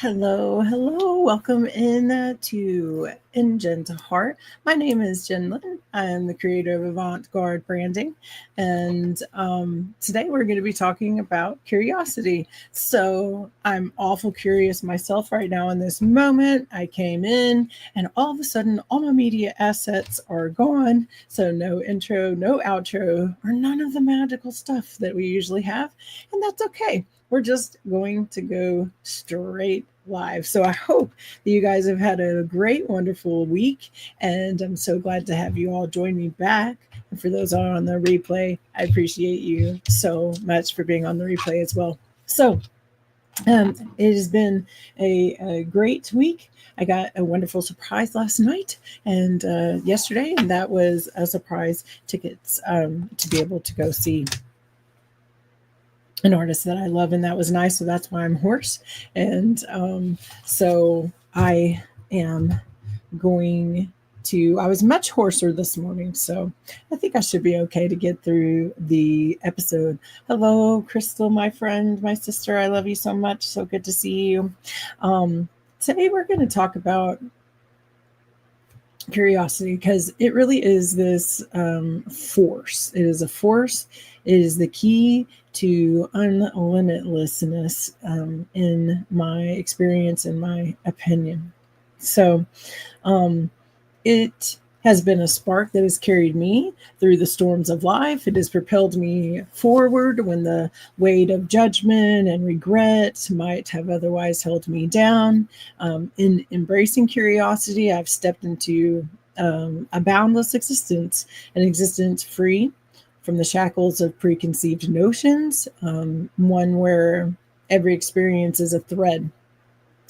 Hello. Welcome in to EnJen to Heart. My name is Jen Lynn. I'm the creator of Avant-Garde Branding. And today we're going to be talking about curiosity. So I'm awful curious myself right now in this moment. I came in and all of a sudden all my media assets are gone. So no intro, no outro, or none of the magical stuff that we usually have. And that's okay. We're just going to go straight live. So I hope that you guys have had a great, wonderful week. And I'm so glad to have you all join me back. And for those on the replay, I appreciate you so much for being on the replay as well. So it has been a great week. I got a wonderful surprise last night and yesterday, and that was a surprise tickets to be able to go see an artist that I love, and that was nice. So that's why I'm hoarse. And so I am going I was much hoarser this morning, so I think I should be okay to get through the episode. Hello, Crystal, my friend, my sister. I love you so much. So good to see you. Today we're going to talk about curiosity because it really is this force. It is a force. It is the key to unlimitlessness in my experience, in my opinion. So it has been a spark that has carried me through the storms of life. It has propelled me forward when the weight of judgment and regret might have otherwise held me down. In embracing curiosity, I've stepped into a boundless existence, an existence free from the shackles of preconceived notions, one where every experience is a thread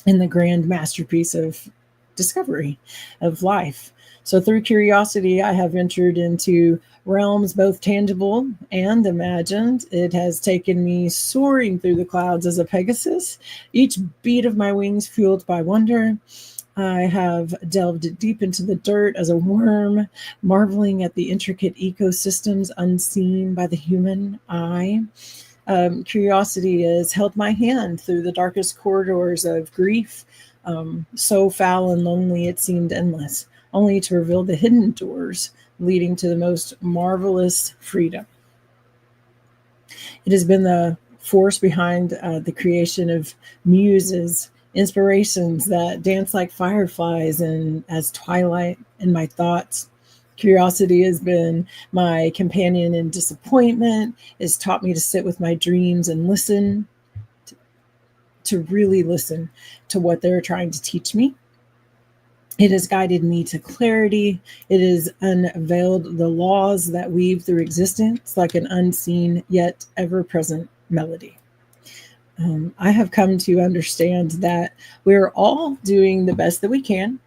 in the grand masterpiece of discovery of life. So through curiosity, I have ventured into realms both tangible and imagined. It has taken me soaring through the clouds as a Pegasus, each beat of my wings fueled by wonder. I have delved deep into the dirt as a worm, marveling at the intricate ecosystems unseen by the human eye. Curiosity has held my hand through the darkest corridors of grief, so foul and lonely it seemed endless, only to reveal the hidden doors leading to the most marvelous freedom. It has been the force behind the creation of muses, inspirations that dance like fireflies and as twilight in my thoughts. Curiosity has been my companion in disappointment. It's taught me to sit with my dreams and listen, to really listen to what they're trying to teach me. It has guided me to clarity. It has unveiled the laws that weave through existence like an unseen yet ever present melody. I have come to understand that we're all doing the best that we can,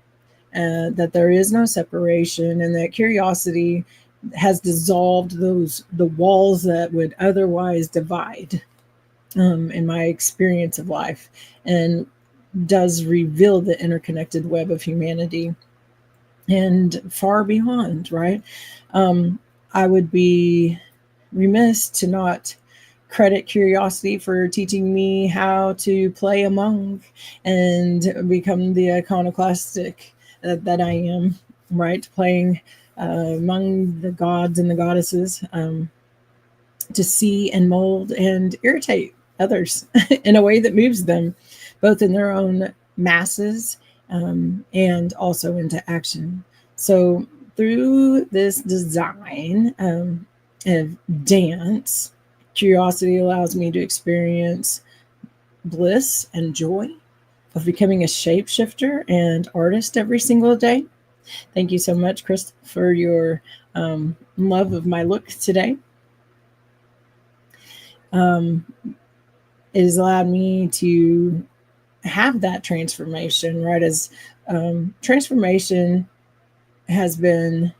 that there is no separation, and that curiosity has dissolved the walls that would otherwise divide in my experience of life, and does reveal the interconnected web of humanity and far beyond, right? I would be remiss to not credit curiosity for teaching me how to play among and become the iconoclastic that I am, right? Playing among the gods and the goddesses, to see and mold and irritate others in a way that moves them, both in their own masses and also into action. So through this design of dance, curiosity allows me to experience bliss and joy of becoming a shapeshifter and artist every single day. Thank you so much, Chris, for your love of my look today. It has allowed me to have that transformation, right? As transformation has been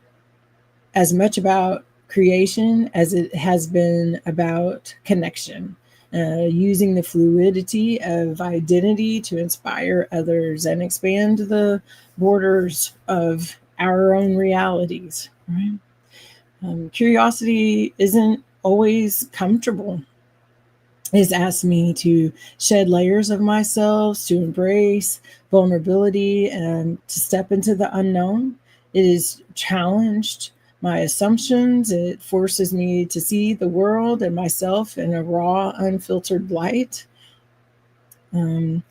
as much about creation as it has been about connection, using the fluidity of identity to inspire others and expand the borders of our own realities, right? Curiosity isn't always comfortable. It's asked me to shed layers of myself, to embrace vulnerability, and to step into the unknown. It has challenged my assumptions. It forces me to see the world and myself in a raw, unfiltered light. Um,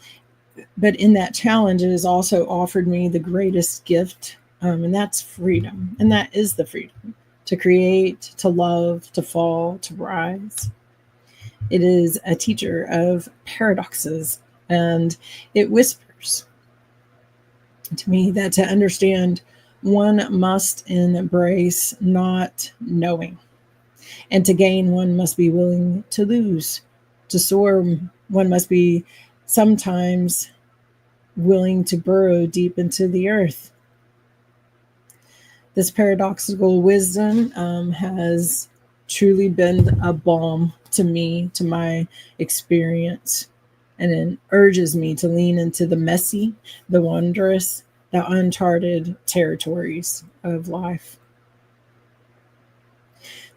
but in that challenge, it has also offered me the greatest gift, and that's freedom. And that is the freedom to create, to love, to fall, to rise. It is a teacher of paradoxes, and it whispers to me that to understand, one must embrace not knowing, and to gain, one must be willing to lose. To soar, one must be sometimes willing to burrow deep into the earth. This paradoxical wisdom has truly been a balm to me, to my experience, and it urges me to lean into the messy, the wondrous, the uncharted territories of life.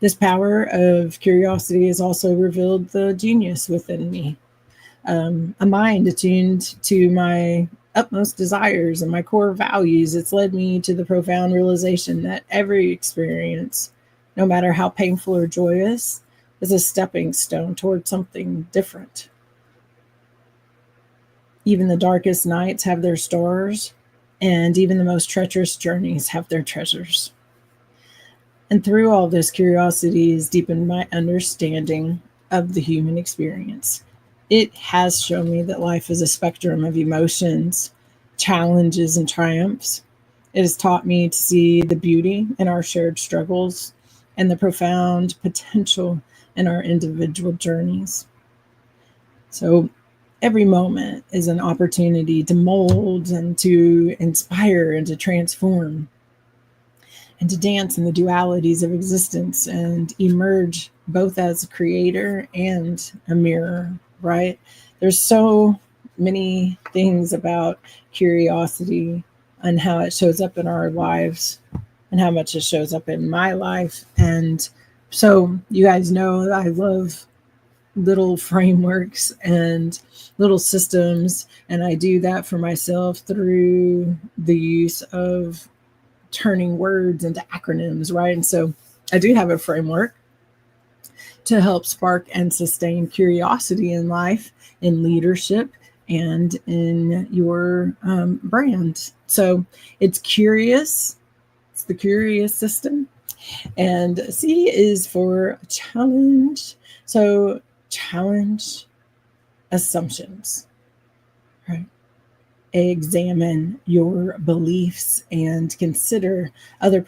This power of curiosity has also revealed the genius within me, a mind attuned to my utmost desires and my core values. It's led me to the profound realization that every experience, no matter how painful or joyous, is a stepping stone toward something different. Even the darkest nights have their stars, and even the most treacherous journeys have their treasures. And through all this, curiosity has deepened my understanding of the human experience. It has shown me that life is a spectrum of emotions, challenges, and triumphs. It has taught me to see the beauty in our shared struggles and the profound potential in our individual journeys. So every moment is an opportunity to mold and to inspire and to transform and to dance in the dualities of existence and emerge both as a creator and a mirror, right? There's so many things about curiosity and how it shows up in our lives and how much it shows up in my life. And so you guys know that I love little frameworks and little systems, and I do that for myself through the use of turning words into acronyms, right? And so I do have a framework to help spark and sustain curiosity in life, in leadership, and in your brand. So it's curious, it's the curious system. And C is for challenge. So challenge assumptions, right? Examine your beliefs and consider other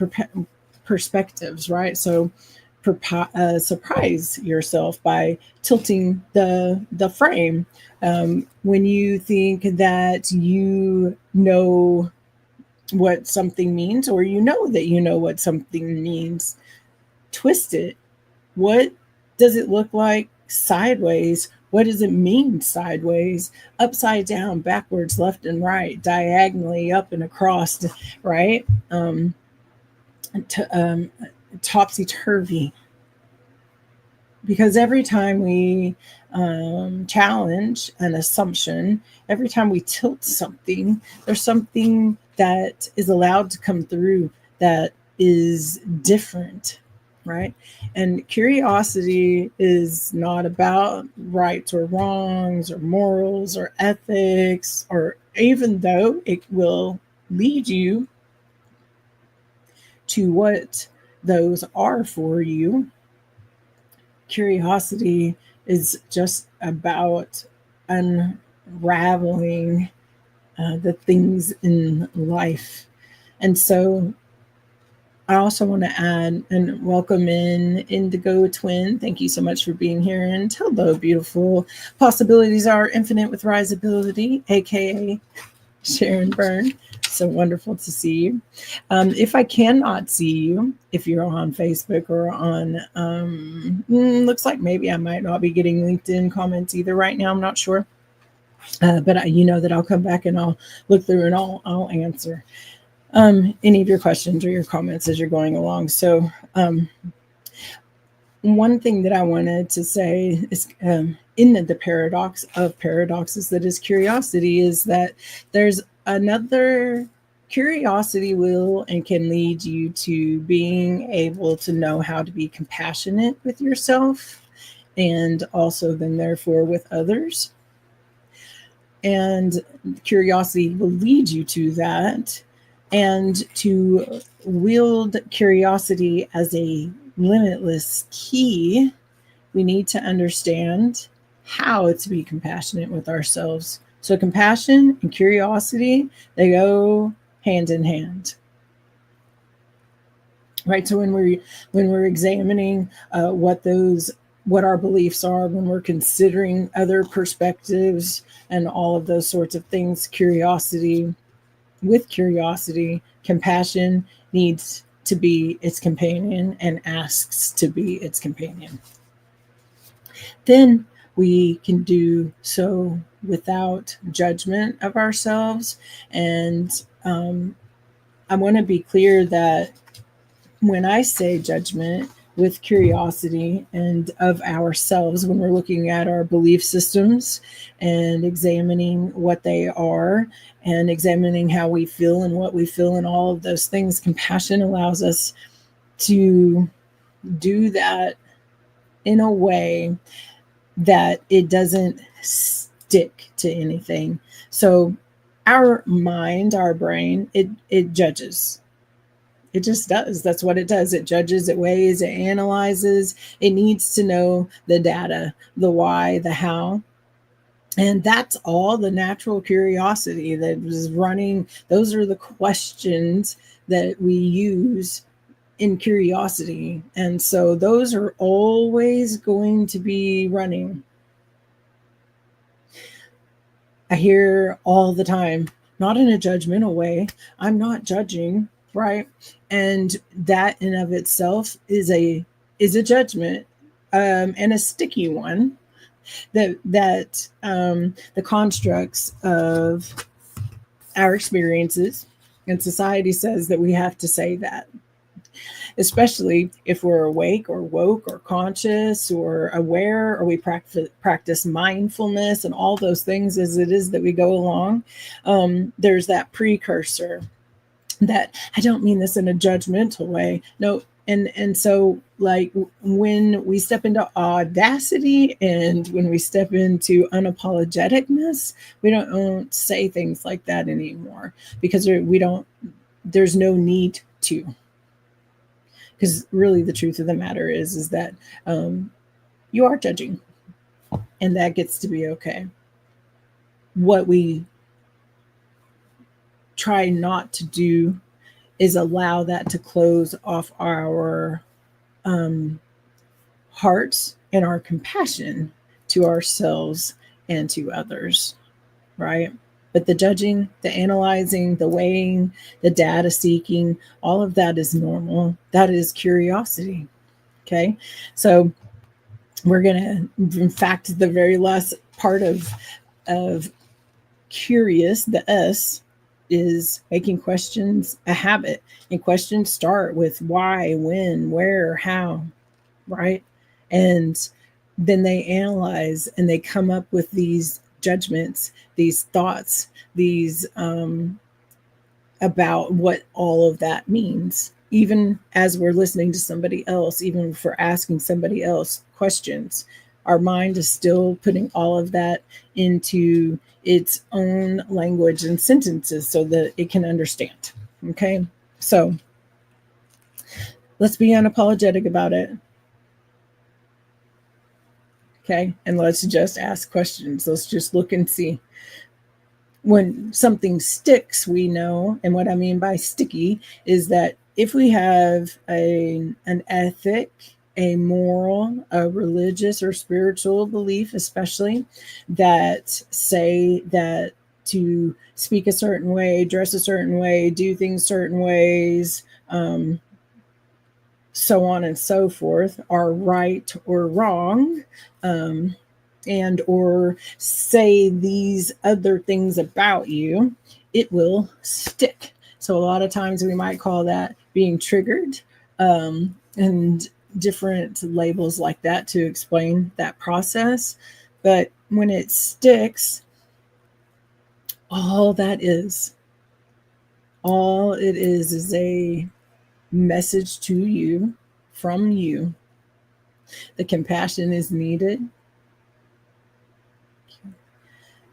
perspectives, right? So surprise yourself by tilting the frame. When you think that you know what something means, or you know that you know what something means, twist it. What does it look like sideways? What does it mean sideways, upside down, backwards, left and right, diagonally, up and across, right? Topsy turvy. Because every time we challenge an assumption, every time we tilt something, there's something that is allowed to come through that is different, right? And curiosity is not about rights or wrongs or morals or ethics, or even though it will lead you to what those are for you, curiosity is just about unraveling the things in life. And so I also want to add and welcome in Indigo Twin. Thank you so much for being here. And hello, beautiful. Possibilities are infinite with Riseability, aka Sharon Byrne. So wonderful to see you. If I cannot see you, if you're on Facebook or on, looks like maybe I might not be getting LinkedIn comments either right now. I'm not sure. But you know that I'll come back and I'll look through and I'll answer any of your questions or your comments as you're going along. So one thing that I wanted to say is in the paradox of paradoxes that is curiosity, is that there's another. Curiosity will and can lead you to being able to know how to be compassionate with yourself, and also then therefore with others. And curiosity will lead you to that. And to wield curiosity as a limitless key, we need to understand how to be compassionate with ourselves. So compassion and curiosity, they go hand in hand, right? So when we're examining what our beliefs are, when we're considering other perspectives and all of those sorts of things, with curiosity, compassion needs to be its companion and asks to be its companion. Then we can do so without judgment of ourselves. And I want to be clear that when I say judgment, with curiosity and of ourselves, when we're looking at our belief systems and examining what they are and examining how we feel and what we feel and all of those things, compassion allows us to do that in a way that it doesn't stick to anything. So our mind, our brain, it judges. It just does. That's what it does. It judges, it weighs, it analyzes. It needs to know the data, the why, the how. And that's all the natural curiosity that was running. Those are the questions that we use in curiosity. And so those are always going to be running. I hear all the time, not in a judgmental way. I'm not judging, right? And that in of itself is a judgment, and a sticky one. That the constructs of our experiences and society says that we have to say that, especially if we're awake or woke or conscious or aware, or we practice mindfulness and all those things as it is that we go along. There's that precursor that I don't mean this in a judgmental way. No. And so like when we step into audacity and when we step into unapologeticness, we don't say things like that anymore, because there's no need to. Because really the truth of the matter is that you are judging, and that gets to be okay. What we try not to do is allow that to close off our hearts and our compassion to ourselves and to others, right? But the judging, the analyzing, the weighing, the data seeking, all of that is normal. That is curiosity. Okay. So we're going to, in fact, the very last part of curious, the S, is making questions a habit. And questions start with why, when, where, how, right? And then they analyze and they come up with these judgments, these thoughts, these about what all of that means. Even as we're listening to somebody else, even for asking somebody else questions, our mind is still putting all of that into its own language and sentences so that it can understand. Okay, so let's be unapologetic about it. Okay, and let's just ask questions. Let's just look and see. When something sticks, we know, and what I mean by sticky is that if we have an ethic, a moral, a religious or spiritual belief, especially, that say that to speak a certain way, dress a certain way, do things certain ways, so on and so forth, are right or wrong, and or say these other things about you, it will stick. So a lot of times we might call that being triggered, and different labels like that to explain that process. But when it sticks, all it is a message to you from you. The compassion is needed.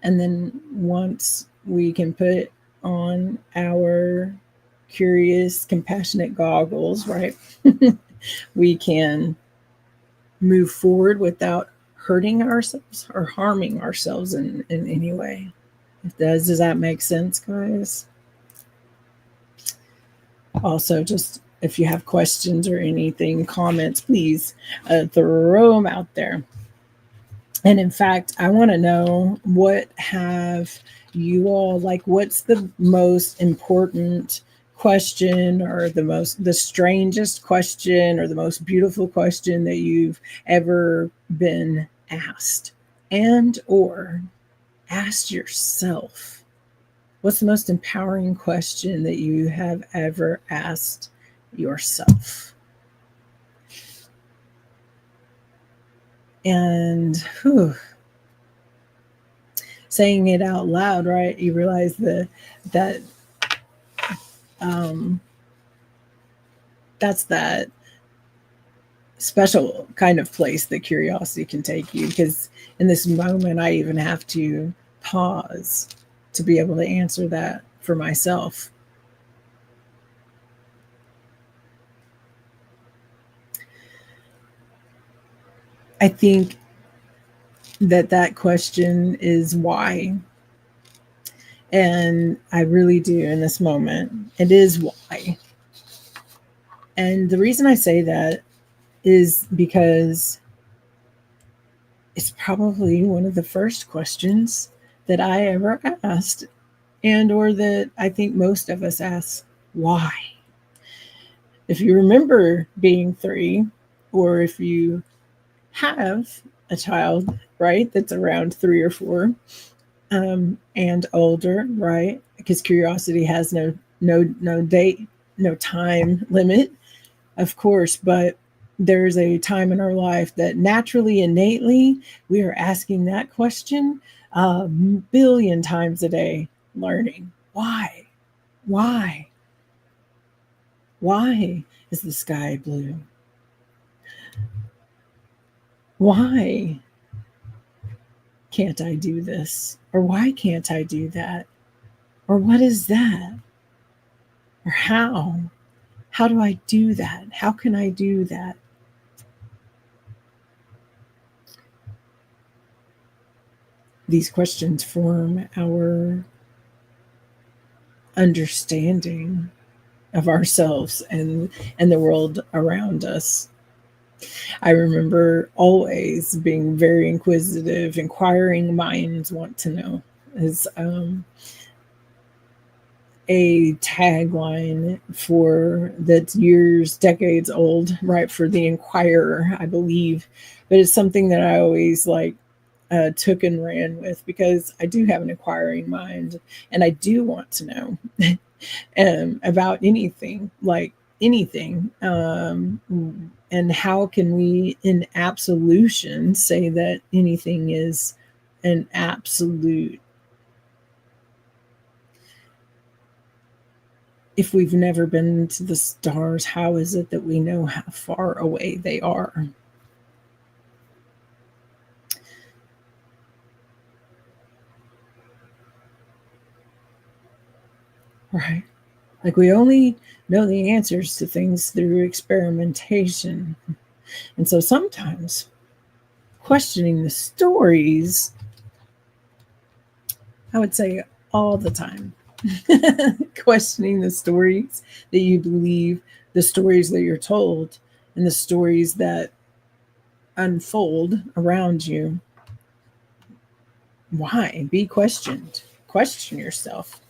And then once we can put on our curious, compassionate goggles, right, we can move forward without hurting ourselves or harming ourselves in any way. Does that make sense, guys? Also, just if you have questions or anything, comments, please throw them out there. And in fact, I want to know, what have you all, like, what's the most important question, or the strangest question, or the most beautiful question that you've ever been asked, and or asked yourself? What's the most empowering question that you have ever asked yourself? And saying it out loud, right? You realize that that's that special kind of place that curiosity can take you. Because in this moment, I even have to pause to be able to answer that for myself. I think that question is why. And I really do in this moment. It is why. And the reason I say that is because it's probably one of the first questions that I ever asked, and or that I think most of us ask. Why? If you remember being 3, or if you have a child, right, that's around 3 or 4, and older, right? Because curiosity has no date, no time limit, of course, but there's a time in our life that naturally, innately, we are asking that question a billion times a day, learning why. Why? Why is the sky blue? Why can't I do this? Or why can't I do that? Or what is that? Or how? How do I do that? How can I do that? These questions form our understanding of ourselves and the world around us. I remember always being very inquisitive. Inquiring minds want to know is a tagline for that's years, decades old, right? For the Inquirer, I believe. But it's something that I always took and ran with, because I do have an inquiring mind, and I do want to know about anything, like anything. And how can we, in absolution, say that anything is an absolute if we've never been to the stars? How is it that we know how far away they are? Right? Like, we only know the answers to things through experimentation. And so sometimes questioning the stories, I would say all the time, questioning the stories that you believe, the stories that you're told, and the stories that unfold around you. Why? Be questioned. Question yourself.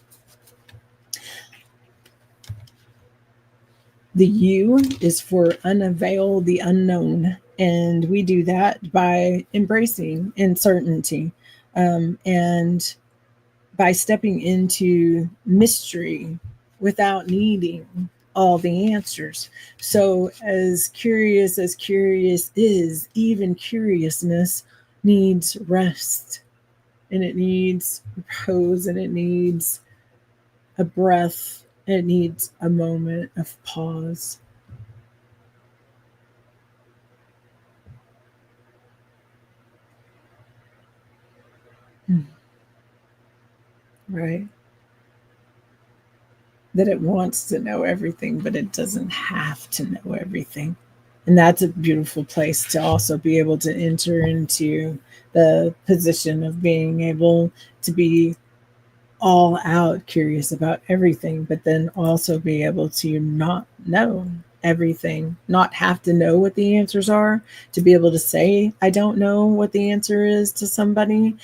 The U is for unveil the unknown. And we do that by embracing uncertainty, and by stepping into mystery without needing all the answers. So, as curious is, even curiousness needs rest, and it needs repose, and it needs a breath, and it needs a moment of pause. Right? That it wants to know everything, but it doesn't have to know everything. And that's a beautiful place to also be able to enter into the position of being able to be all out curious about everything, but then also be able to not know everything, not have to know what the answers are, to be able to say, I don't know what the answer is to somebody.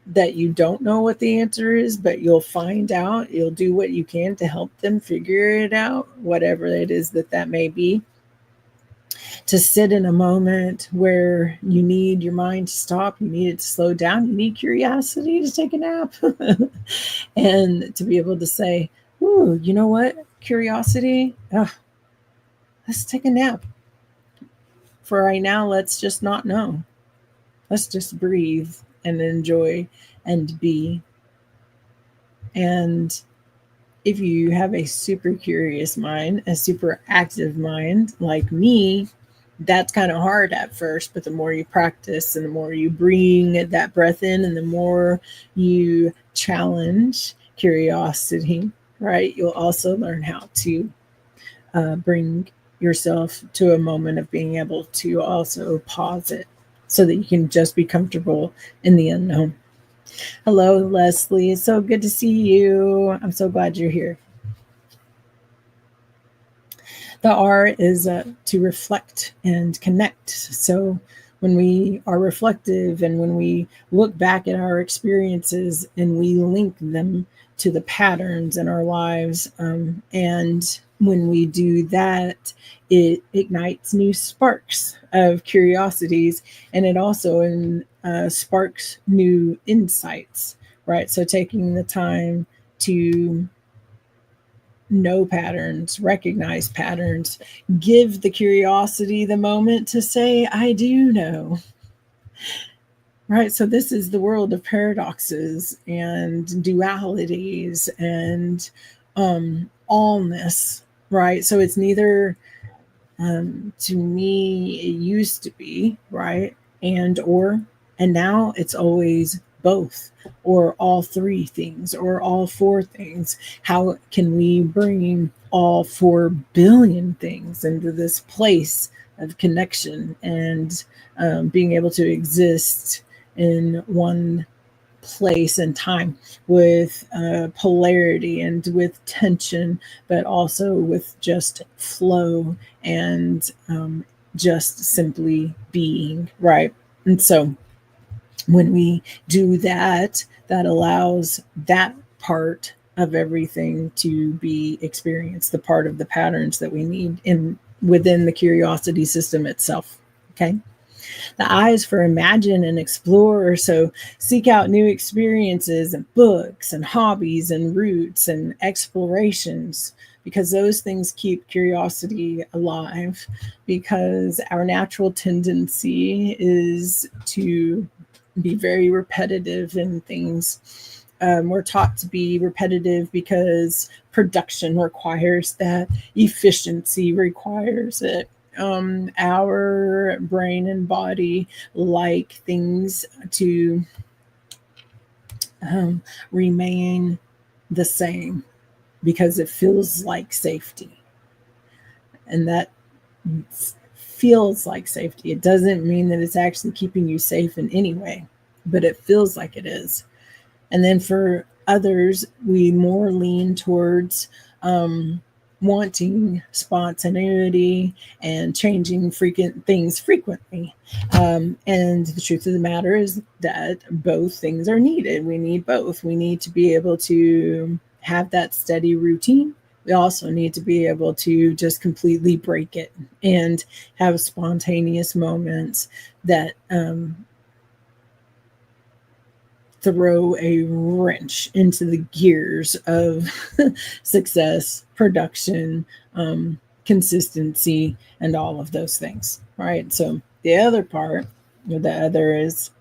That you don't know what the answer is, but you'll find out. You'll do what you can to help them figure it out, whatever it is that may be. To sit in a moment where you need your mind to stop, you need it to slow down, you need curiosity to take a nap, and to be able to say, ooh, you know what? Curiosity, let's take a nap. For right now, let's just not know. Let's just breathe and enjoy and be. And if you have a super curious mind, a super active mind like me, that's kind of hard at first, but the more you practice and the more you bring that breath in and the more you challenge curiosity, right, you'll also learn how to bring yourself to a moment of being able to also pause it so that you can just be comfortable in the unknown. Hello, Leslie. It's so good to see you. I'm so glad you're here. The R is to reflect and connect. So when we are reflective and when we look back at our experiences and we link them to the patterns in our lives, and when we do that, it ignites new sparks of curiosities, and it also sparks new insights, right? So taking the time to know patterns, recognize patterns, give the curiosity the moment to say, I do know. Right. So this is the world of paradoxes and dualities and allness. Right. So it's neither, to me, it used to be, right, and now it's always both, or all three things, or all four things. How can we bring all 4 billion things into this place of connection and being able to exist in one place and time with polarity and with tension, but also with just flow and just simply being, right? And so when we do that, that allows that part of everything to be experienced, the part of the patterns that we need in within the curiosity system itself. Okay. The I is for imagine and explore. So seek out new experiences and books and hobbies and roots and explorations, because those things keep curiosity alive, because our natural tendency is to be very repetitive in things. We're taught to be repetitive because production requires that, efficiency requires it. Our brain and body like things to remain the same because it feels like safety. And that feels like safety. It doesn't mean that it's actually keeping you safe in any way, but it feels like it is. And then for others, we more lean towards wanting spontaneity and changing things frequently. And the truth of the matter is that both things are needed. We need both. We need to be able to have that steady routine. We also need to be able to just completely break it and have spontaneous moments that throw a wrench into the gears of success, production, consistency, and all of those things, right? So the other part The other is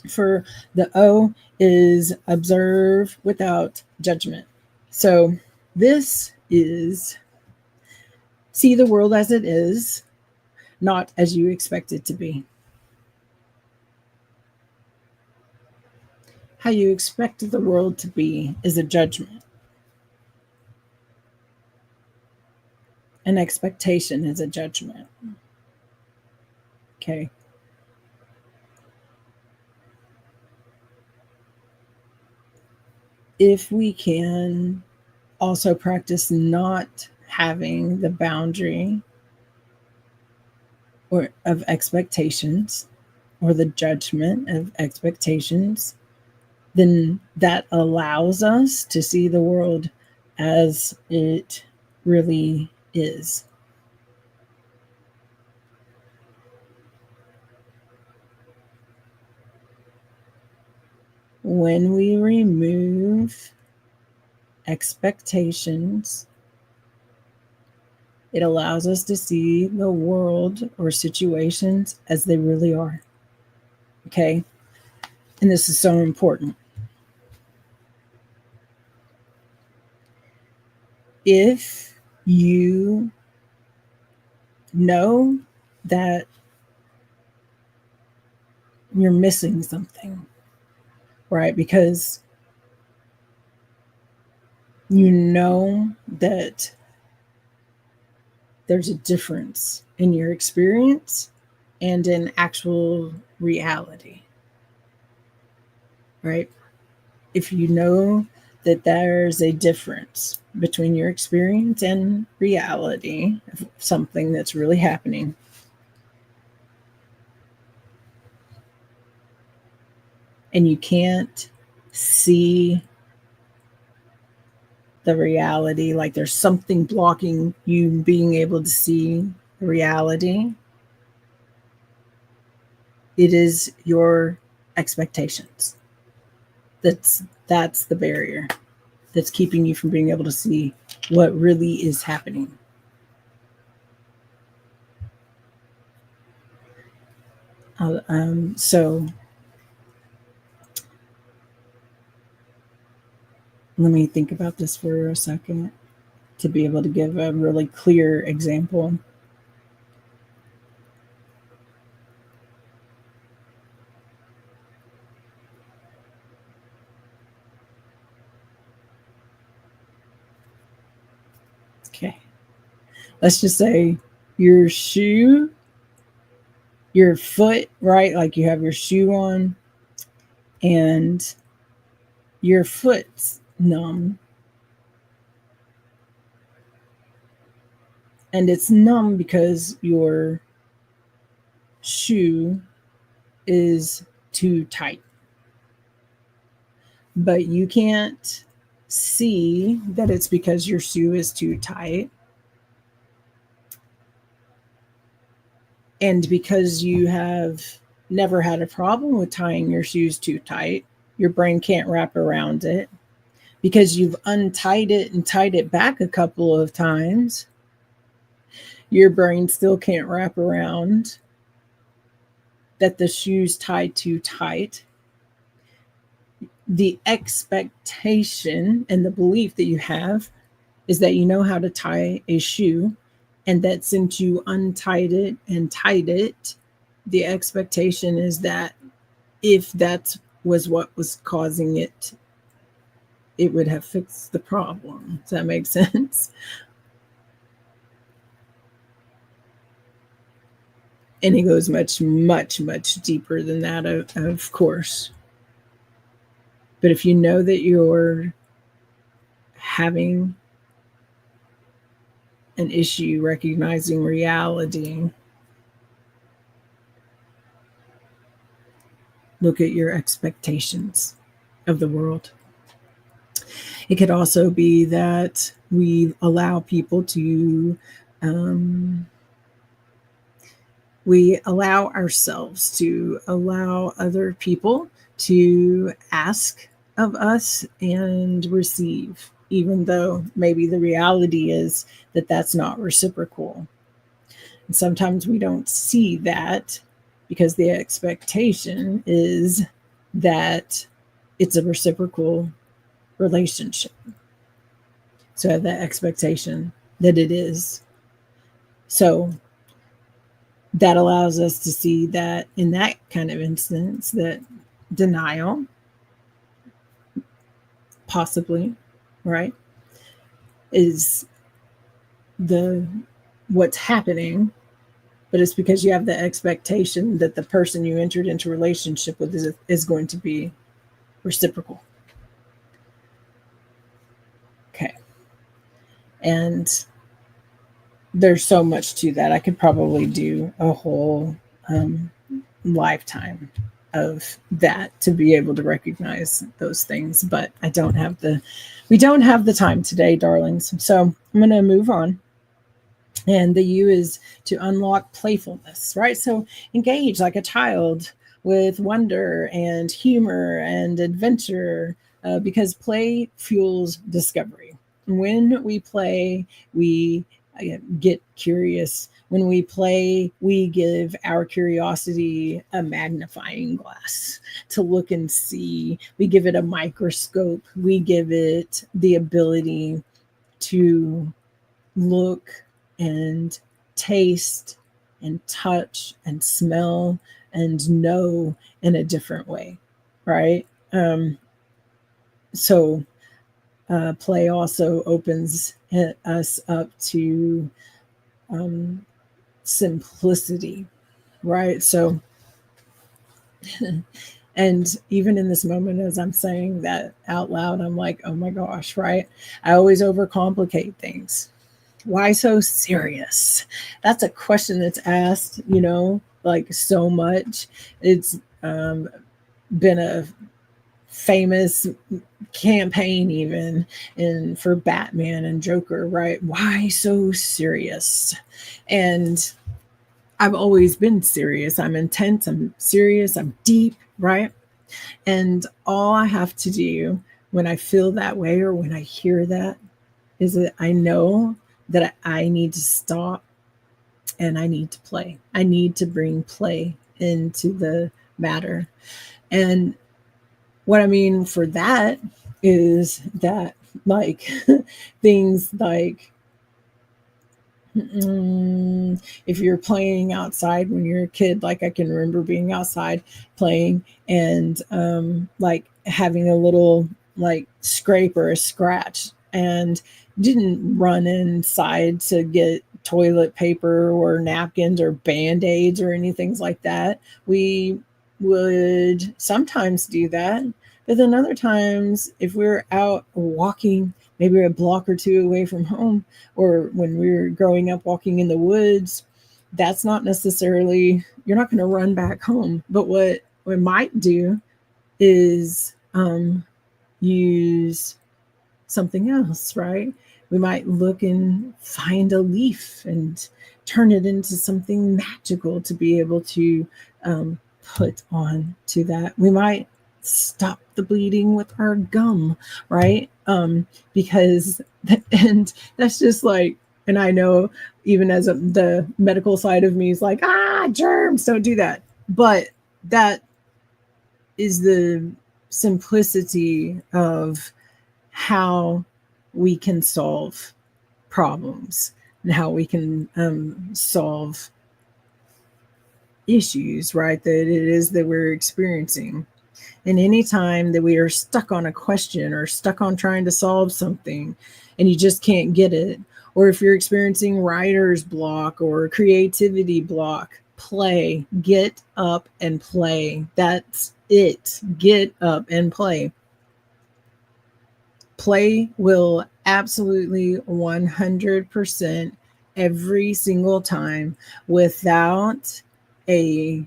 for the O is observe without judgment. So this is see the world as it is, not as you expect it to be. How you expect the world to be is a judgment. An expectation is a judgment. Okay. If we can also practice not having the boundary or of expectations or the judgment of expectations, then that allows us to see the world as it really is. When we remove expectations, it allows us to see the world or situations as they really are. Okay? And this is so important. If you know that you're missing something, right? Because you know that there's a difference in your experience and in actual reality, right? If you know that there's a difference between your experience and reality of something that's really happening, and you can't see the reality, like there's something blocking you being able to see the reality, it is your expectations. That's the barrier that's keeping you from being able to see what really is happening. So let me think about this for a second to be able to give a really clear example. Okay. Let's just say your shoe, your foot, right? Like you have your shoe on and your foot's numb. And it's numb because your shoe is too tight. But you can't see that it's because your shoe is too tight. And because you have never had a problem with tying your shoes too tight, your brain can't wrap around it. Because you've untied it and tied it back a couple of times, your brain still can't wrap around that the shoe's tied too tight. The expectation and the belief that you have is that you know how to tie a shoe, and that since you untied it and tied it, the expectation is that if that was what was causing it, it would have fixed the problem. Does that make sense? And it goes much, much, much deeper than that, of course. But if you know that you're having an issue recognizing reality, look at your expectations of the world. It could also be that we allow people to, we allow ourselves to allow other people to ask of us and receive, even though maybe the reality is that that's not reciprocal. And sometimes we don't see that because the expectation is that it's a reciprocal relationship. So I have that expectation that it is. So that allows us to see that in that kind of instance, that denial, possibly, right, is the what's happening, but it's because you have the expectation that the person you entered into a relationship with is going to be reciprocal. Okay. And there's so much to that. I could probably do a whole lifetime of that to be able to recognize those things, but we don't have the time today, darlings. So I'm going to move on. And the U is to unlock playfulness, right? So engage like a child with wonder and humor and adventure, because play fuels discovery. When we play, we get curious. When we play, we give our curiosity a magnifying glass to look and see. We give it a microscope. We give it the ability to look and taste and touch and smell and know in a different way, right? So play also opens us up to simplicity, right? So, and even in this moment, as I'm saying that out loud, I'm like, oh my gosh, right? I always overcomplicate things. Why so serious? That's a question that's asked, like so much. It's been a famous campaign even for Batman and Joker, right? Why so serious? And I've always been serious. I'm intense, I'm serious, I'm deep, right? And all I have to do when I feel that way or when I hear that is that I know that I need to stop and I need to play. I need to bring play into the matter. And what I mean for that is that, like, things like, if you're playing outside when you're a kid, like I can remember being outside playing and like having a little like scrape or a scratch, and didn't run inside to get toilet paper or napkins or band-aids or anything like that. We would sometimes do that, but then other times if we're out walking, maybe a block or two away from home, or when we were growing up walking in the woods, that's not necessarily, you're not going to run back home. But what we might do is use something else, right? We might look and find a leaf and turn it into something magical to be able to put on to that. We might stop the bleeding with our gum, right? Because, and that's just like, and I know even as the medical side of me is like, germs, don't do that. But that is the simplicity of how we can solve problems and how we can solve issues, right? That it is that we're experiencing. And anytime that we are stuck on a question or stuck on trying to solve something and you just can't get it, or if you're experiencing writer's block or creativity block, play, get up and play. That's it. Get up and play. Play will absolutely 100% every single time without a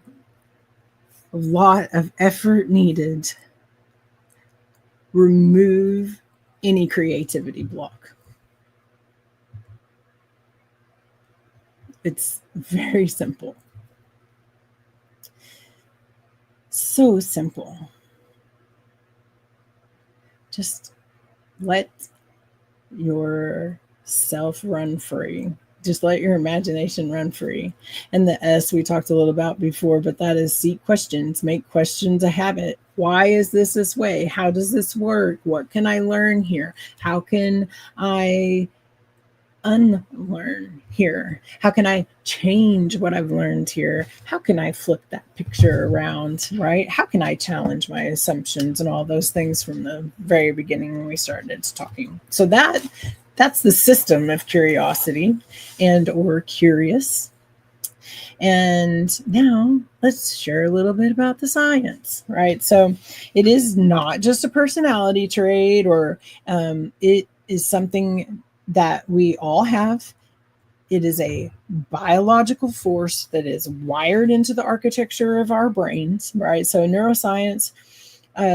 lot of effort needed remove any creativity block. It's very simple. So simple. Just let yourself run free. Just let your imagination run free. And the S we talked a little about before, but that is seek questions, make questions a habit. Why is this way? How does this work? What can I learn here? How can I unlearn here? How can I change what I've learned here? How can I flip that picture around, right? How can I challenge my assumptions and all those things from the very beginning when we started talking? So that's the system of curiosity and or curious. And now let's share a little bit about the science, right? So it is not just a personality trait, or it is something that we all have. It is a biological force that is wired into the architecture of our brains, right? So neuroscience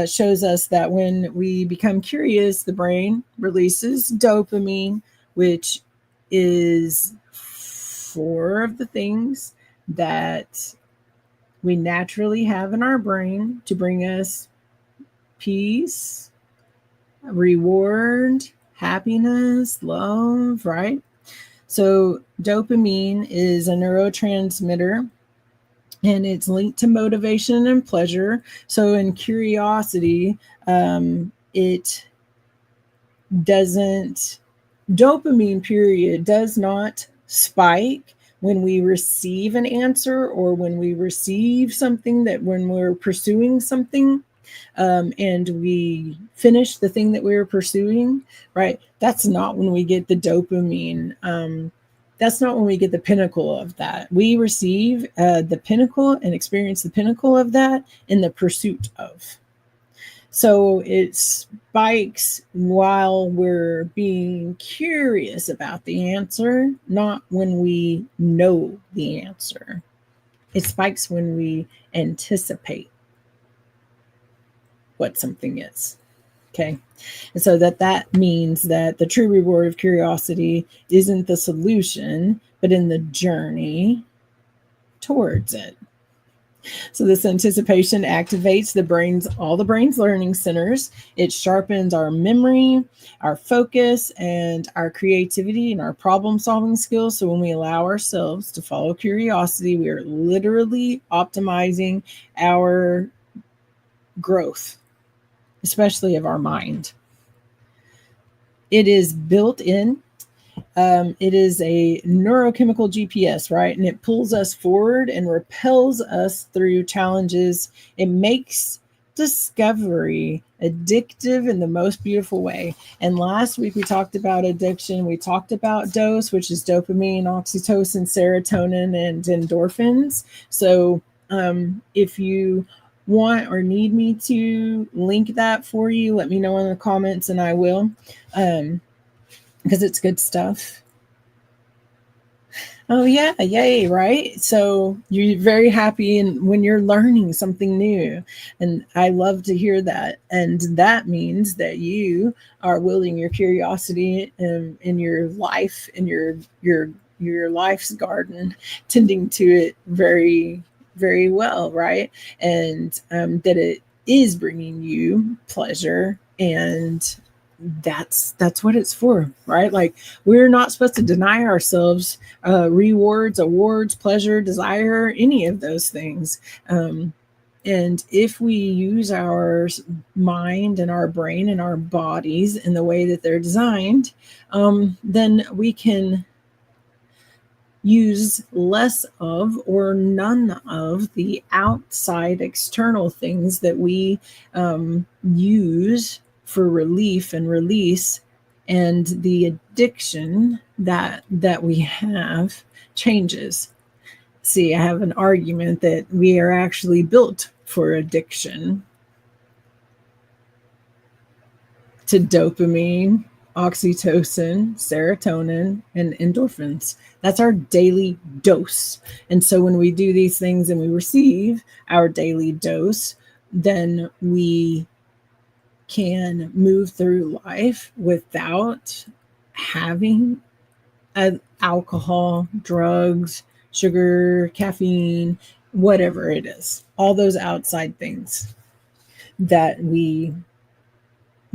shows us that when we become curious, the brain releases dopamine, which is four of the things that we naturally have in our brain to bring us peace, reward, happiness, love, right? So dopamine is a neurotransmitter, and it's linked to motivation and pleasure. So in curiosity, it doesn't, dopamine period does not spike when we receive an answer or when we receive something, that when we're pursuing something and we finish the thing that we were pursuing, right? That's not when we get the dopamine. That's not when we get the pinnacle of that. We receive the pinnacle and experience the pinnacle of that in the pursuit of. So it spikes while we're being curious about the answer, not when we know the answer. It spikes when we anticipate what something is. Okay. And so that means that the true reward of curiosity isn't the solution, but in the journey towards it. So this anticipation activates all the brain's learning centers. It sharpens our memory, our focus, and our creativity and our problem-solving skills. So when we allow ourselves to follow curiosity, we are literally optimizing our growth, especially of our mind. It is built in. It is a neurochemical GPS, right? And it pulls us forward and repels us through challenges. It makes discovery addictive in the most beautiful way. And last week we talked about addiction. We talked about dose, which is dopamine, oxytocin, serotonin, and endorphins. So if you want or need me to link that for you, let me know in the comments and I will. Because it's good stuff. Oh yeah, yay, right? So you're very happy when you're learning something new. And I love to hear that. And that means that you are wielding your curiosity in your life, in your life's garden, tending to it very, very well, right? And that it is bringing you pleasure, and that's what it's for, right? Like, we're not supposed to deny ourselves rewards, awards, pleasure, desire, any of those things. And if we use our mind and our brain and our bodies in the way that they're designed, then we can use less of or none of the outside external things that we use for relief and release, and the addiction that we have changes. See, I have an argument that we are actually built for addiction to dopamine, oxytocin, serotonin, and endorphins. That's our daily dose. And so when we do these things and we receive our daily dose, then we can move through life without having alcohol, drugs, sugar, caffeine, whatever it is, all those outside things that we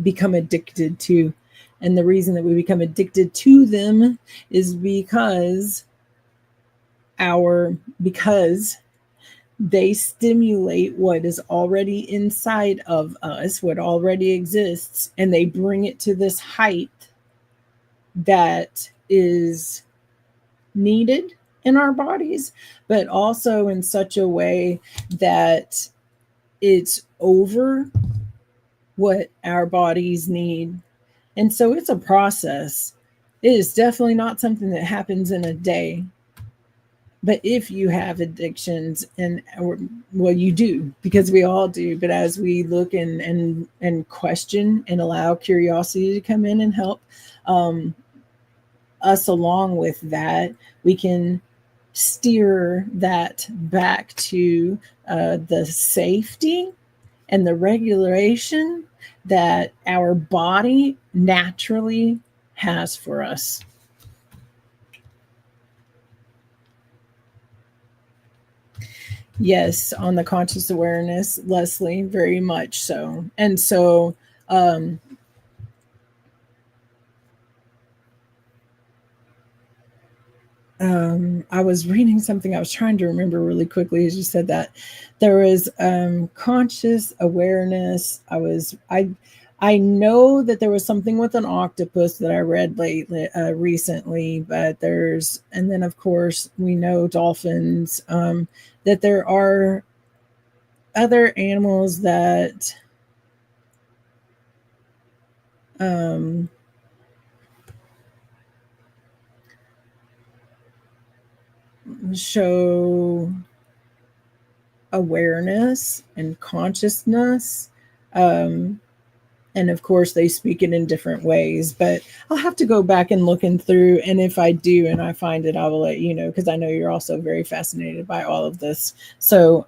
become addicted to And the reason that we become addicted to them is because they stimulate what is already inside of us, what already exists, and they bring it to this height that is needed in our bodies, but also in such a way that it's over what our bodies need. And so it's a process. It is definitely not something that happens in a day. But if you have addictions, well, you do, because we all do. But as we look and question and allow curiosity to come in and help us along with that, we can steer that back to the safety and the regulation that our body naturally has for us. Yes, on the conscious awareness, Leslie, very much so. And so, I was reading something. I was trying to remember really quickly as you said that. There was conscious awareness. I know that there was something with an octopus that I read recently, but and then of course we know dolphins. That there are other animals that show awareness and consciousness. And of course, they speak it in different ways, but I'll have to go back and looking through. And if I do and I find it, I will let you know, because I know you're also very fascinated by all of this. So,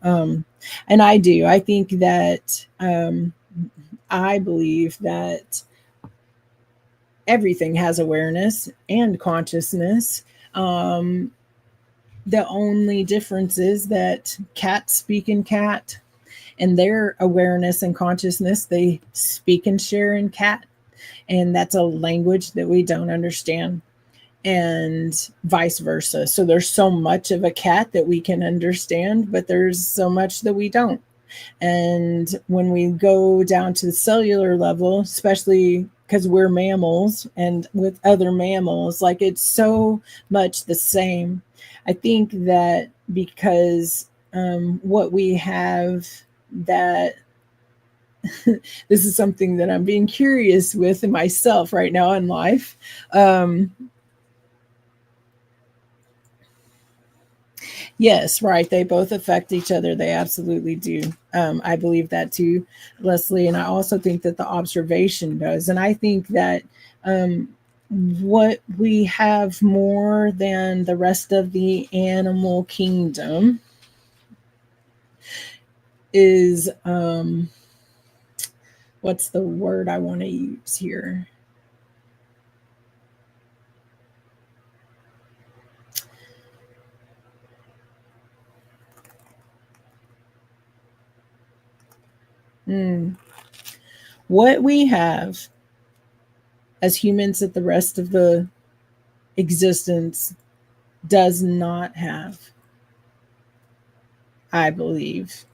and I do. I think that I believe that everything has awareness and consciousness. The only difference is that cats speak in cat, and their awareness and consciousness, they speak and share in cat. And that's a language that we don't understand, and vice versa. So there's so much of a cat that we can understand, but there's so much that we don't. And when we go down to the cellular level, especially because we're mammals and with other mammals, like it's so much the same. I think that because what we have that this is something that I'm being curious with in myself right now in life. Yes, right. They both affect each other. They absolutely do. I believe that too, Leslie. And I also think that the observation does. And I think that what we have more than the rest of the animal kingdom is what's the word I want to use here? What we have as humans that the rest of the existence does not have, I believe,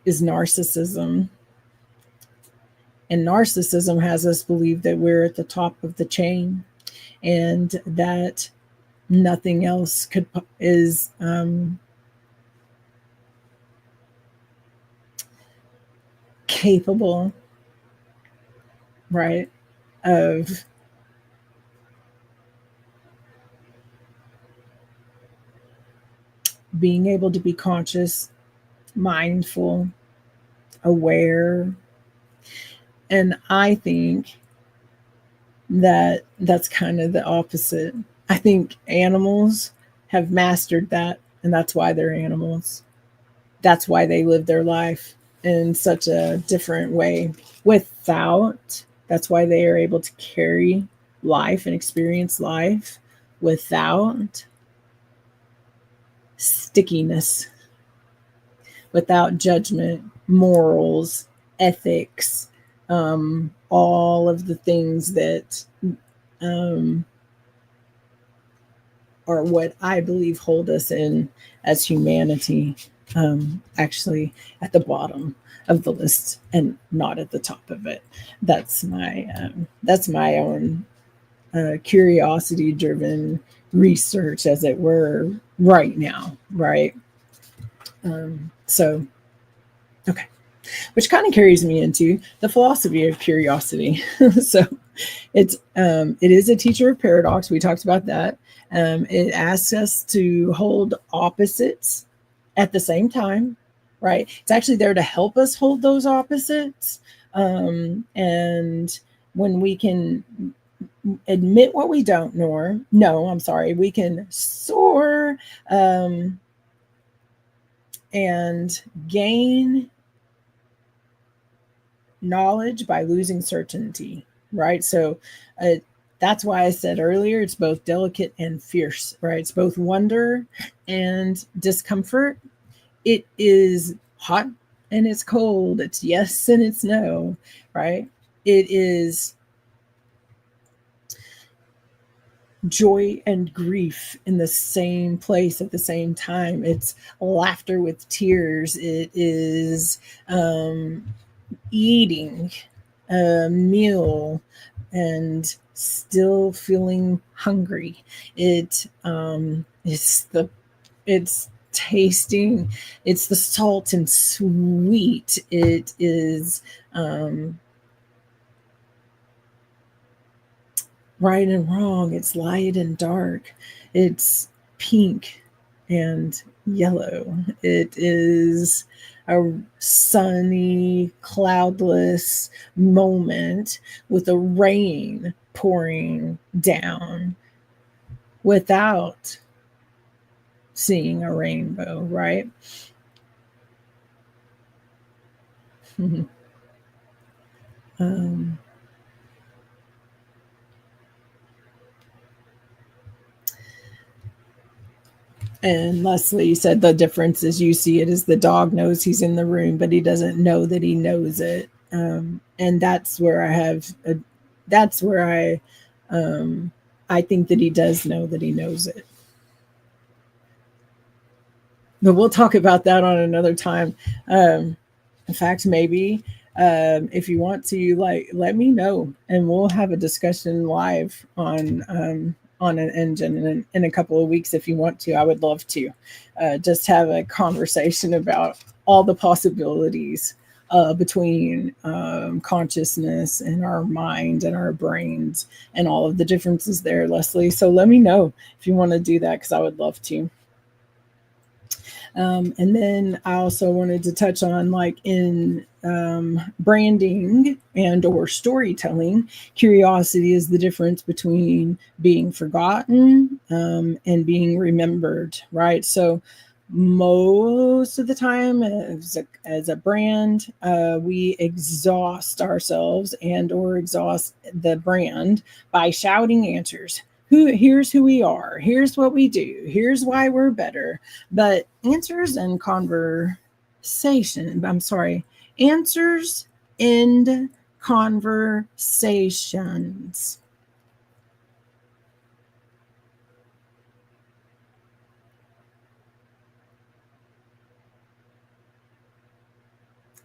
is narcissism. And narcissism has us believe that we're at the top of the chain and that nothing else is capable, right, of being able to be conscious, mindful, aware. And I think that that's kind of the opposite. I think animals have mastered that, and that's why they're animals. That's why they live their life in such a different way that's why they are able to carry life and experience life without stickiness, without judgment, morals, ethics, all of the things that um, are what I believe hold us in as humanity, actually at the bottom of the list and not at the top of it. That's my own curiosity driven research, as it were, right now, right? So, okay, which kind of carries me into the philosophy of curiosity. So, it is a teacher of paradox. We talked about that. It asks us to hold opposites at the same time, right? It's actually there to help us hold those opposites. And when we can admit what we don't know, no, I'm sorry, we can soar and gain knowledge by losing certainty, right? So that's why I said earlier it's both delicate and fierce, right? It's both wonder and discomfort. It is hot and it's cold. It's yes and it's no, right? It is joy and grief in the same place at the same time. It's laughter with tears. It is eating a meal and still feeling hungry. It's tasting. It's the salt and sweet. It is right and wrong. It's light and dark. It's pink and yellow. It is a sunny, cloudless moment with a rain pouring down without seeing a rainbow, right? um, And Leslie said the difference is you see it as the dog knows he's in the room, but he doesn't know that he knows it. And that's where I think that he does know that he knows it. But we'll talk about that on another time. In fact, maybe if you want to, like, let me know, and we'll have a discussion live on an EnJen in a couple of weeks if you want to. I would love to just have a conversation about all the possibilities between consciousness and our mind and our brains and all of the differences there, Leslie. So let me know if you want to do that, because I would love to. And then I also wanted to touch on, like, in branding and or storytelling, curiosity is the difference between being forgotten and being remembered, right? So most of the time as a brand, we exhaust ourselves and or exhaust the brand by shouting answers. Here's who we are, here's what we do, here's why we're better. But answers and conversations.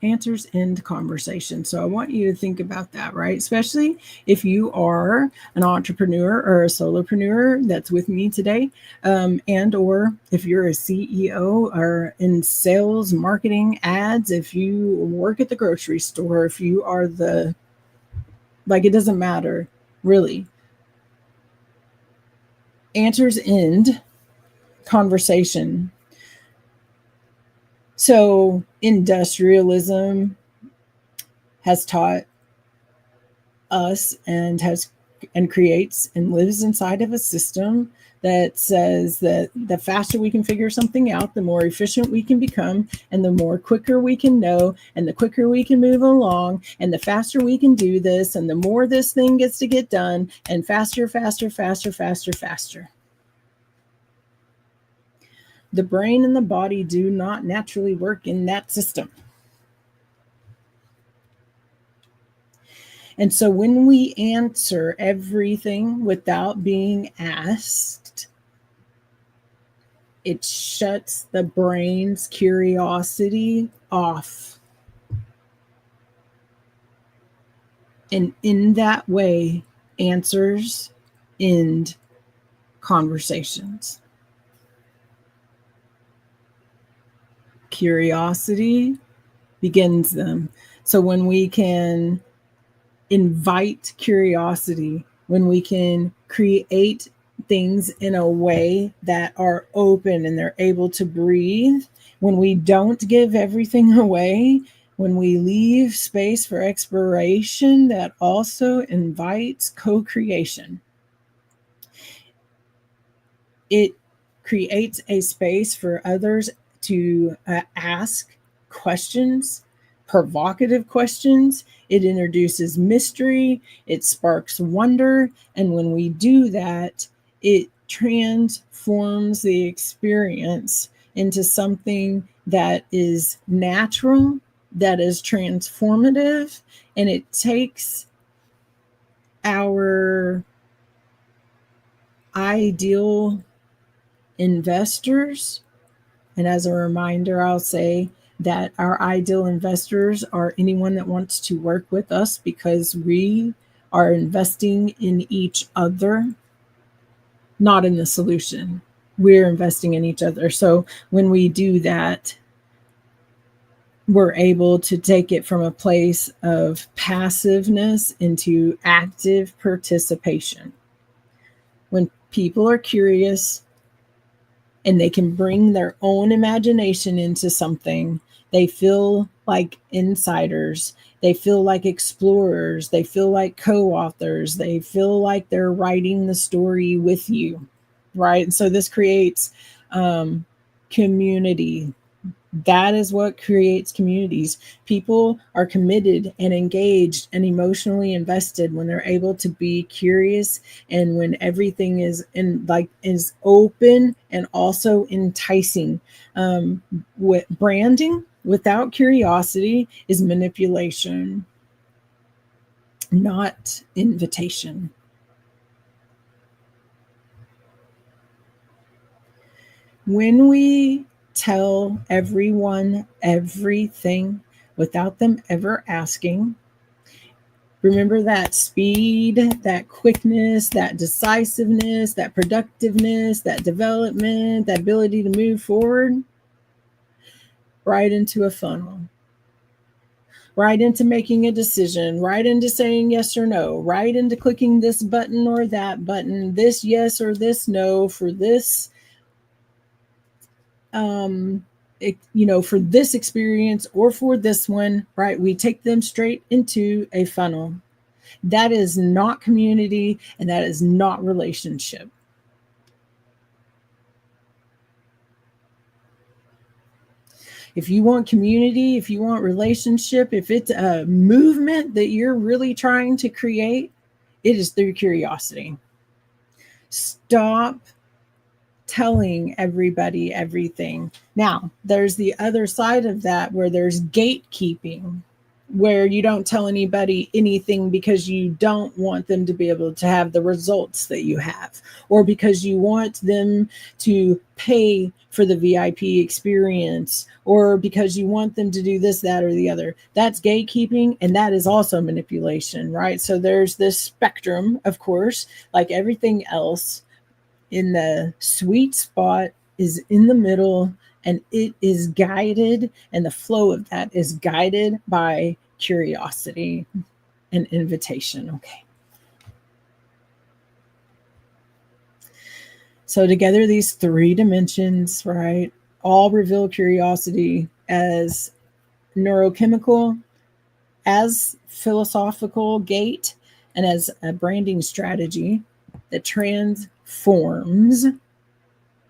Answers end conversation. So I want you to think about that, right? Especially if you are an entrepreneur or a solopreneur that's with me today, and or if you're a CEO or in sales, marketing, ads, if you work at the grocery store, if you are it doesn't matter, really. Answers end conversation. So industrialism has taught us and creates and lives inside of a system that says that the faster we can figure something out, the more efficient we can become, and the more quicker we can know, and the quicker we can move along, and the faster we can do this, and the more this thing gets to get done, and faster. The brain and the body do not naturally work in that system. And so when we answer everything without being asked, it shuts the brain's curiosity off. And in that way, answers end conversations. Curiosity begins them. So when we can invite curiosity, when we can create things in a way that are open and they're able to breathe, when we don't give everything away, when we leave space for exploration, that also invites co-creation. It creates a space for others to ask questions, provocative questions. It introduces mystery, it sparks wonder, and when we do that, it transforms the experience into something that is natural, that is transformative, and it takes our ideal investors. And as a reminder, I'll say that our ideal investors are anyone that wants to work with us because we are investing in each other, not in the solution. We're investing in each other. So when we do that, we're able to take it from a place of passiveness into active participation. When people are curious, and they can bring their own imagination into something, they feel like insiders. They feel like explorers. They feel like co-authors. They feel like they're writing the story with you, right? And so this creates community. That is what creates communities. People are committed and engaged and emotionally invested when they're able to be curious, and when everything is is open and also enticing. With branding without curiosity is manipulation, not invitation. When we tell everyone everything without them ever asking, remember that speed, that quickness, that decisiveness, that productiveness, that development, that ability to move forward, right into a funnel, right into making a decision, right into saying yes or no, right into clicking this button or that button, this yes or this no for this for this experience or for this one, right? We take them straight into a funnel. That is not community, and that is not relationship. If you want community, if you want relationship, if it's a movement that you're really trying to create, it is through curiosity. Stop telling everybody everything. Now, there's the other side of that where there's gatekeeping, where you don't tell anybody anything because you don't want them to be able to have the results that you have, or because you want them to pay for the VIP experience, or because you want them to do this, that, or the other. That's gatekeeping, and that is also manipulation, right? So there's this spectrum, of course, like everything else. In the sweet spot is in the middle, and it is guided, and the flow of that is guided by curiosity and invitation. Okay. So together, these three dimensions, right, all reveal curiosity as neurochemical, as philosophical gate, and as a branding strategy that transforms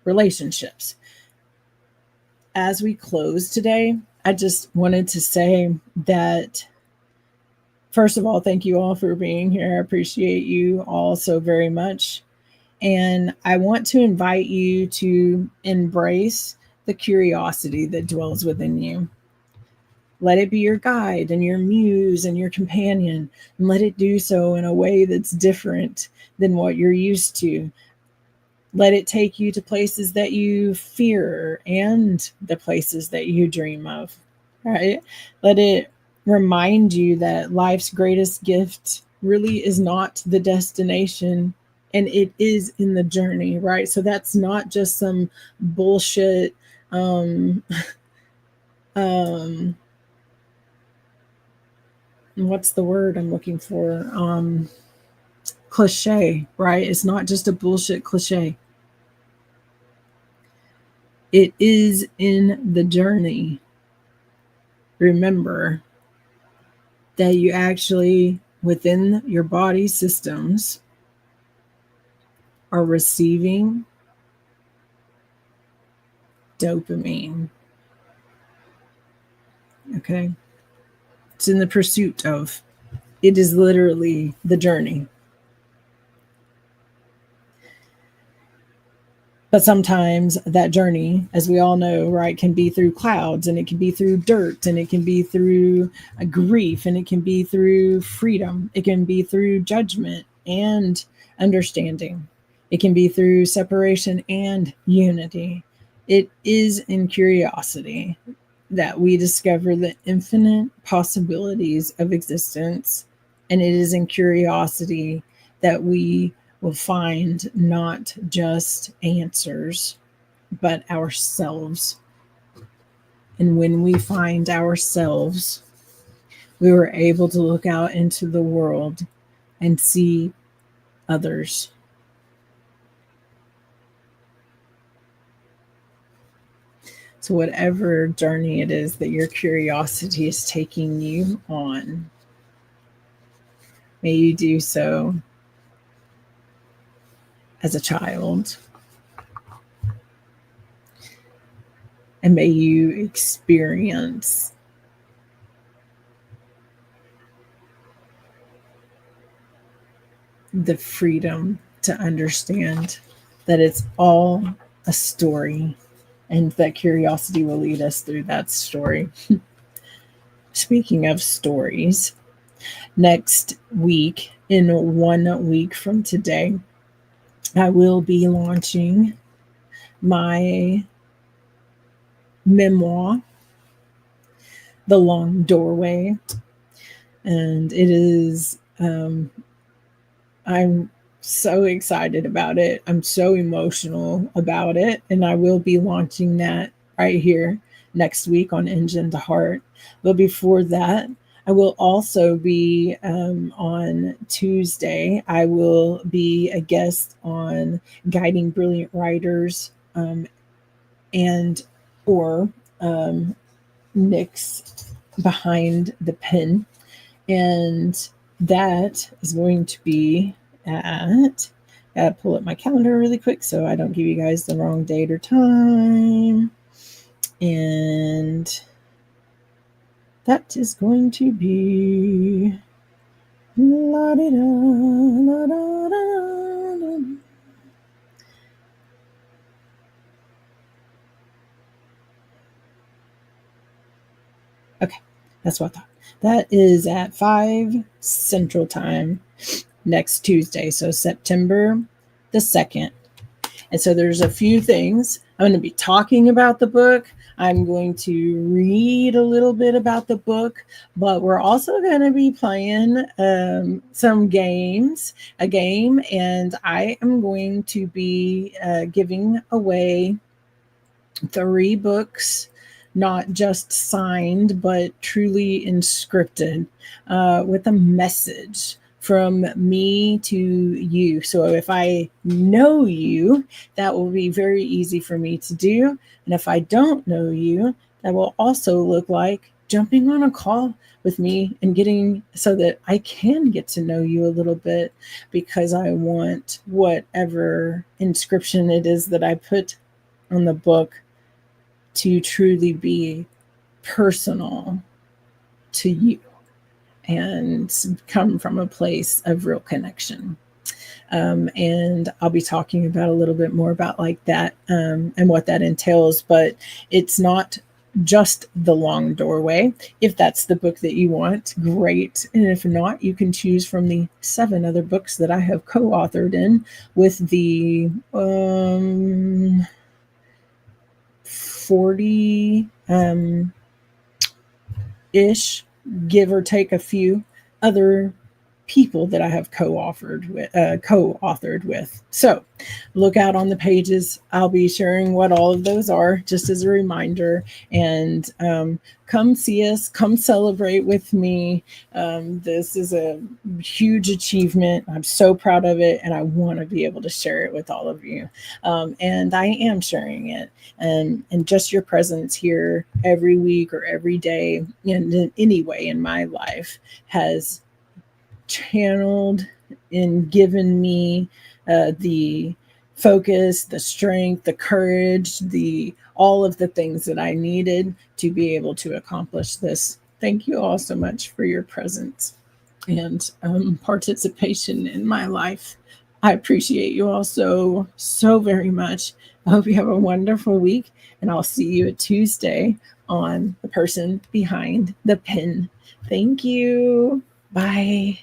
relationships. As we close today, I just wanted to say that, first of all, thank you all for being here. I appreciate you all so very much. And I want to invite you to embrace the curiosity that dwells within you. Let it be your guide and your muse and your companion, and let it do so in a way that's different than what you're used to. Let it take you to places that you fear and the places that you dream of, right? Let it remind you that life's greatest gift really is not the destination, and it is in the journey, right? So that's not just some bullshit um um what's the word I'm looking for? Cliche, right? It's not just a bullshit cliche. It is in the journey. Remember that you actually, within your body systems, are receiving dopamine. Okay? It's in the pursuit of. It is literally the journey. But sometimes that journey, as we all know, right, can be through clouds, and it can be through dirt, and it can be through grief, and it can be through freedom. It can be through judgment and understanding. It can be through separation and unity. It is in curiosity that we discover the infinite possibilities of existence. And it is in curiosity that we will find not just answers, but ourselves. And when we find ourselves, we were able to look out into the world and see others. So, whatever journey it is that your curiosity is taking you on, may you do so as a child. And may you experience the freedom to understand that it's all a story, and that curiosity will lead us through that story. Speaking of stories, next week, in 1 week from today, I will be launching my memoir, The Long Doorway. And it is, I'm so excited about it. I'm so emotional about it. And I will be launching that right here next week on EnJen to Heart. But before that, I will also be on Tuesday. I will be a guest on Guiding Brilliant Writers and or Nick's Behind the Pen. And that is going to be at, gotta pull up my calendar really quick so I don't give you guys the wrong date or time. And that is going to be okay, that's what I thought. That is at 5 Central Time next Tuesday, so September the 2nd. And so there's a few things. I'm going to be talking about the book. I'm going to read a little bit about the book, but we're also going to be playing some games, a game, and I am going to be giving away 3 books, not just signed, but truly inscripted with a message from me to you. So if I know you, that will be very easy for me to do. And if I don't know you, that will also look like jumping on a call with me and getting so that I can get to know you a little bit, because I want whatever inscription it is that I put on the book to truly be personal to you and come from a place of real connection. And I'll be talking about a little bit more about like that and what that entails, but it's not Just the Long Doorway. If that's the book that you want, great. And if not, you can choose from the 7 other books that I have co-authored in with the 40 ish, give or take a few other people that I have co-authored with. So look out on the pages. I'll be sharing what all of those are, just as a reminder. And come see us, come celebrate with me. This is a huge achievement. I'm so proud of it, and I want to be able to share it with all of you. And I am sharing it. And just your presence here every week or every day, in any way in my life, has channeled and given me the focus, the strength, the courage, the all of the things that I needed to be able to accomplish this. Thank you all so much for your presence and participation in my life. I appreciate you all so, so very much. I hope you have a wonderful week, and I'll see you at Tuesday on The Person Behind the Pen. Thank you. Bye.